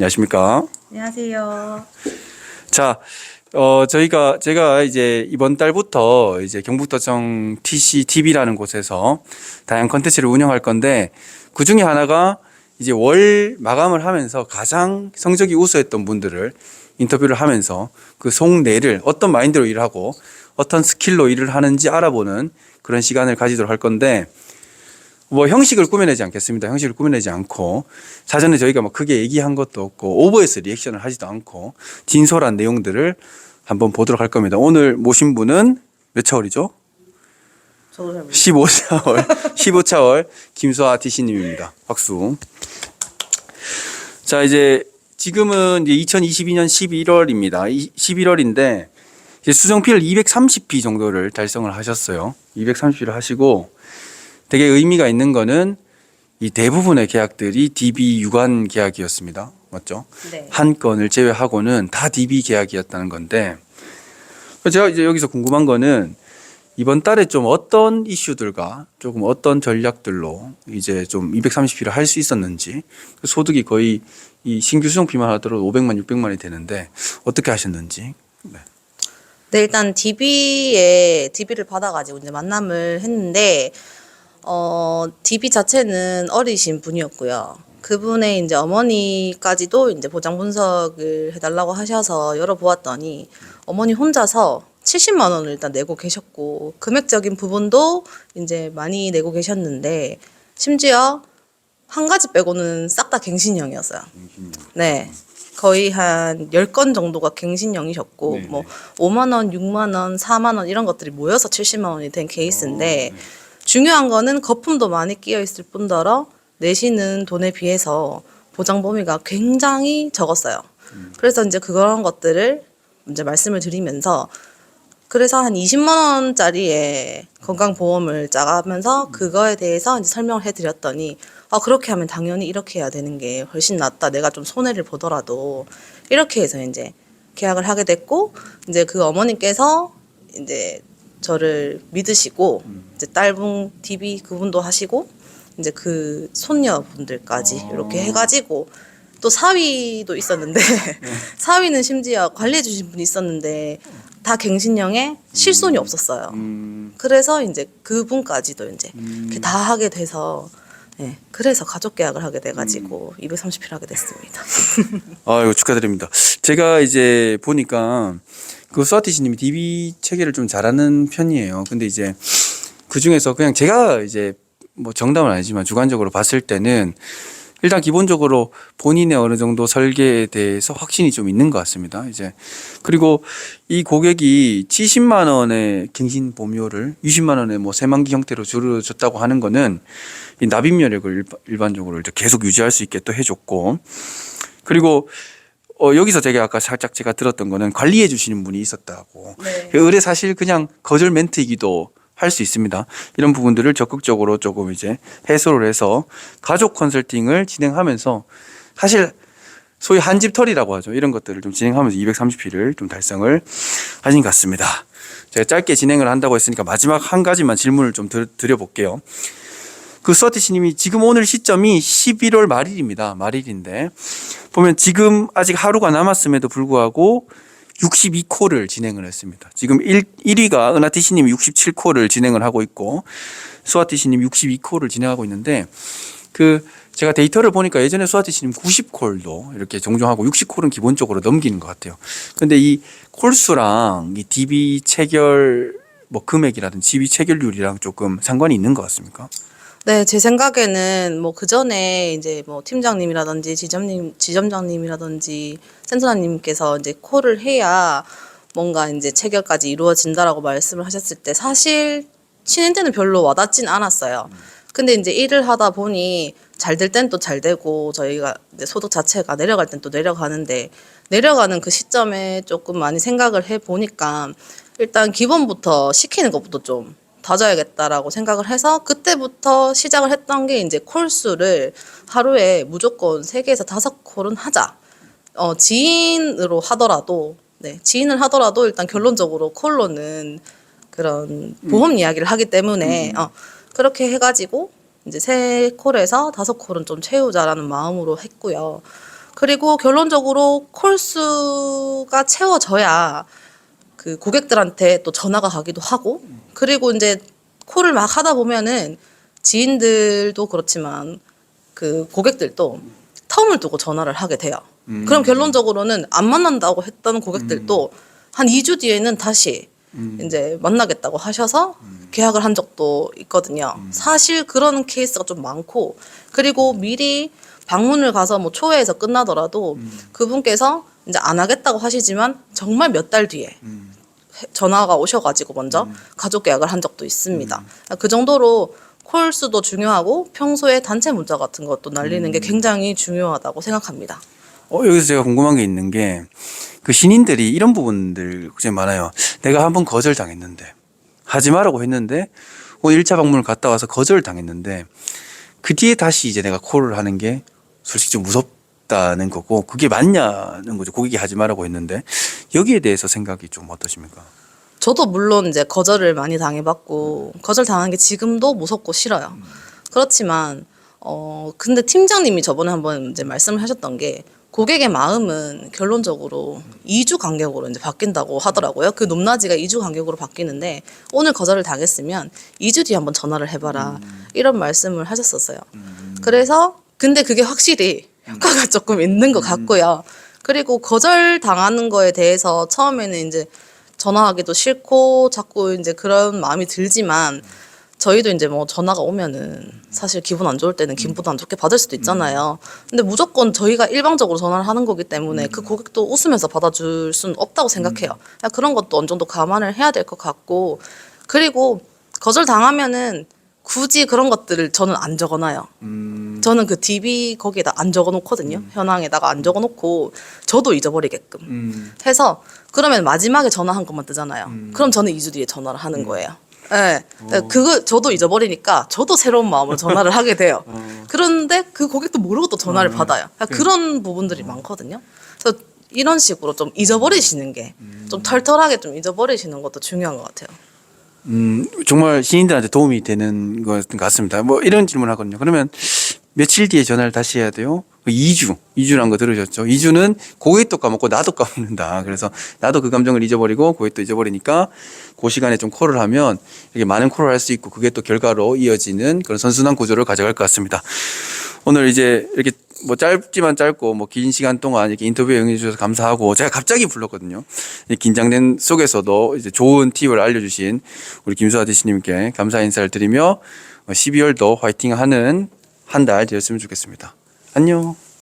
안녕하십니까. 안녕하세요. 자, 제가 이제 이번 달부터 이제 경북도청 TCTV라는 곳에서 다양한 컨텐츠를 운영할 건데, 그 중에 하나가 이제 월 마감을 하면서 가장 성적이 우수했던 분들을 인터뷰를 하면서 그 속내를 어떤 마인드로 일을 하고 어떤 스킬로 일을 하는지 알아보는 그런 시간을 가지도록 할 건데, 뭐 형식을 꾸며내지 않겠습니다. 형식을 꾸며내지 않고 사전에 저희가 뭐 크게 얘기한 것도 없고 오버해서 리액션을 하지도 않고 진솔한 내용들을 한번 보도록 할 겁니다. 오늘 모신 분은 몇 차월이죠? 저도 잘 모르겠어요. 15차월 15차월 김수아 TC님입니다. 박수. 자, 이제 지금은 이제 2022년 11월입니다. 11월인데 이제 수정필 230피 정도를 달성을 하셨어요. 230피를 하시고 되게 의미가 있는 거는 이 대부분의 계약들이 DB 유관 계약이었습니다. 맞죠? 네. 한 건을 제외하고는 다 DB 계약이었다는 건데, 제가 이제 여기서 궁금한 거는 이번 달에 좀 어떤 이슈들과 조금 어떤 전략들로 이제 좀 230피를 할 수 있었는지, 소득이 거의 이 신규 수정피만 하더라도 500만, 600만이 되는데 어떻게 하셨는지. 네. 네, 일단 DB를 받아가지고 이제 만남을 했는데, DB 자체는 어리신 분이었고요. 그분의 이제 어머니까지도 이제 보장 분석을 해달라고 하셔서 열어보았더니 어머니 혼자서 70만 원을 일단 내고 계셨고, 금액적인 부분도 이제 많이 내고 계셨는데, 심지어 한 가지 빼고는 싹 다 갱신형이었어요. 네. 거의 한 10건 정도가 갱신형이셨고, 네네. 뭐 5만 원, 6만 원, 4만 원 이런 것들이 모여서 70만 원이 된 케이스인데, 중요한 거는 거품도 많이 끼어 있을 뿐더러 내시는 돈에 비해서 보장 범위가 굉장히 적었어요. 그래서 이제 그런 것들을 이제 말씀을 드리면서, 그래서 한 20만 원짜리의 건강보험을 짜가면서 그거에 대해서 이제 설명을 해드렸더니, 그렇게 하면 당연히 이렇게 해야 되는 게 훨씬 낫다. 내가 좀 손해를 보더라도 이렇게 해서 이제 계약을 하게 됐고, 이제 그 어머님께서 이제 저를 믿으시고 이제 딸분 DB 그분도 하시고 이제 그 손녀분들까지 이렇게 해가지고, 또 사위도 있었는데 사위는 심지어 관리해 주신 분이 있었는데 다 갱신형에 실손이 없었어요. 그래서 이제 그분까지도 이제 이렇게 다 하게 돼서, 네, 그래서 가족 계약을 하게 돼가지고 230피를 하게 됐습니다. 아이고, 축하드립니다. 제가 이제 보니까 그 수아티시님이 DB 체계를 좀 잘하는 편이에요. 근데 이제 그 중에서 그냥 제가 이제 뭐 정답은 아니지만 주관적으로 봤을 때는 일단 기본적으로 본인의 어느 정도 설계에 대해서 확신이 좀 있는 것 같습니다. 이제 그리고 이 고객이 70만 원의 갱신 보험료를 20만 원의 뭐 새만기 형태로 줄여줬다고 하는 거는 이 납입 여력을 일반적으로 이제 계속 유지할 수 있게 또 해줬고, 그리고 여기서 제가 아까 살짝 제가 들었던 거는 관리해 주시는 분이 있었다고. 네. 그 의뢰 사실 그냥 거절 멘트이기도 할 수 있습니다. 이런 부분들을 적극적으로 조금 이제 해소를 해서 가족 컨설팅을 진행하면서, 사실 소위 한집털이라고 하죠. 이런 것들을 좀 진행하면서 230피를 좀 달성을 하신 것 같습니다. 제가 짧게 진행을 한다고 했으니까 마지막 한 가지만 질문을 좀 드려볼게요. 그 수아티시님이 지금 오늘 시점이 11월 말일입니다. 말일인데 보면 지금 아직 하루가 남았음에도 불구하고 62콜을 진행을 했습니다. 지금 1위가 은하티시님이 67콜을 진행을 하고 있고 수아티시님이 62콜을 진행하고 있는데, 그 제가 데이터를 보니까 예전에 수아티시님 90콜도 이렇게 종종 하고 60콜은 기본적으로 넘기는 것 같아요. 근데 이 콜수랑 이 DB 체결 뭐 금액이라든지 DB 체결률이랑 조금 상관이 있는 것 같습니까? 네, 제 생각에는 뭐 그 전에 이제 뭐 팀장님이라든지 지점장님이라든지 센터장님께서 이제 콜을 해야 뭔가 이제 체결까지 이루어진다라고 말씀을 하셨을 때 사실 신인때는 별로 와닿진 않았어요. 근데 이제 일을 하다 보니 잘 될 땐 또 잘 되고, 저희가 이제 소득 자체가 내려갈 땐 또 내려가는데, 내려가는 그 시점에 조금 많이 생각을 해 보니까 일단 기본부터 시키는 것부터 좀 다져야겠다라고 생각을 해서 그때부터 시작을 했던 게 이제 콜수를 하루에 무조건 3개에서 5콜은 하자. 지인으로 하더라도, 네, 지인을 하더라도 일단 결론적으로 콜로는 그런 보험 이야기를 하기 때문에 그렇게 해가지고 이제 3콜에서 5콜은 좀 채우자라는 마음으로 했고요. 그리고 결론적으로 콜수가 채워져야 그 고객들한테 또 전화가 가기도 하고, 그리고 이제 콜을 막 하다 보면은 지인들도 그렇지만 그 고객들도 텀을 두고 전화를 하게 돼요. 그럼 결론적으로는 안 만난다고 했던 고객들도 한 2주 뒤에는 다시 이제 만나겠다고 하셔서 계약을 한 적도 있거든요. 사실 그런 케이스가 좀 많고, 그리고 미리 방문을 가서 뭐 초회에서 끝나더라도 그분께서 이제 안 하겠다고 하시지만 정말 몇 달 뒤에 전화가 오셔가지고 먼저 가족 계약을 한 적도 있습니다. 그 정도로 콜수도 중요하고 평소에 단체 문자 같은 것도 날리는 게 굉장히 중요하다고 생각합니다. 여기서 제가 궁금한 게 있는 게, 그 신인들이 이런 부분들 굉장히 많아요. 내가 한번 거절당했는데, 하지 마라고 했는데, 1차 방문을 갔다 와서 거절당했는데, 그 뒤에 다시 이제 내가 콜을 하는 게 솔직히 좀 무섭다는 거고, 그게 맞냐는 거죠. 고객이 하지 마라고 했는데, 여기에 대해서 생각이 좀 어떠십니까? 저도 물론 이제 거절을 많이 당해봤고, 거절 당하는 게 지금도 무섭고 싫어요. 그렇지만, 근데 팀장님이 저번에 한번 이제 말씀을 하셨던 게, 고객의 마음은 결론적으로 2주 간격으로 이제 바뀐다고 하더라고요. 그 높낮이가 2주 간격으로 바뀌는데, 오늘 거절을 당했으면 2주 뒤에 한번 전화를 해봐라. 이런 말씀을 하셨었어요. 그래서, 근데 그게 확실히 효과가 조금 있는 것 같고요. 그리고 거절 당하는 거에 대해서 처음에는 이제 전화하기도 싫고 자꾸 이제 그런 마음이 들지만, 저희도 이제 뭐 전화가 오면은 사실 기분 안 좋을 때는 기분 안 좋게 받을 수도 있잖아요. 근데 무조건 저희가 일방적으로 전화를 하는 거기 때문에 그 고객도 웃으면서 받아줄 수는 없다고 생각해요. 그런 것도 어느 정도 감안을 해야 될 것 같고, 그리고 거절 당하면은 굳이 그런 것들을 저는 안 적어놔요. 저는 그 DB 거기에다 안 적어놓거든요. 현황에다가 안 적어놓고 저도 잊어버리게끔 해서, 그러면 마지막에 전화한 것만 뜨잖아요. 그럼 저는 2주 뒤에 전화를 하는 거예요. 네. 그거 저도 잊어버리니까 저도 새로운 마음으로 전화를 하게 돼요. 그런데 그 고객도 모르고 또 전화를 받아요. 그런 부분들이 많거든요. 그래서 이런 식으로 좀 잊어버리시는 게, 좀 털털하게 좀 잊어버리시는 것도 중요한 것 같아요. 정말 신인들한테 도움이 되는 것 같습니다. 뭐 이런 질문 하거든요. 그러면 며칠 뒤에 전화를 다시 해야 돼요? 2주란 거 들으셨죠? 2주는 고객도 까먹고 나도 까먹는다. 그래서 나도 그 감정을 잊어버리고 고객도 잊어버리니까 그 시간에 좀 콜을 하면 이렇게 많은 콜을 할 수 있고, 그게 또 결과로 이어지는 그런 선순환 구조를 가져갈 것 같습니다. 오늘 이제 이렇게 뭐 짧지만 짧고 뭐 긴 시간 동안 이렇게 인터뷰에 응해 주셔서 감사하고, 제가 갑자기 불렀거든요. 긴장된 속에서도 이제 좋은 팁을 알려주신 우리 김수아 DC님께 감사 인사를 드리며 12월도 화이팅하는 한 달 되었으면 좋겠습니다. 안녕.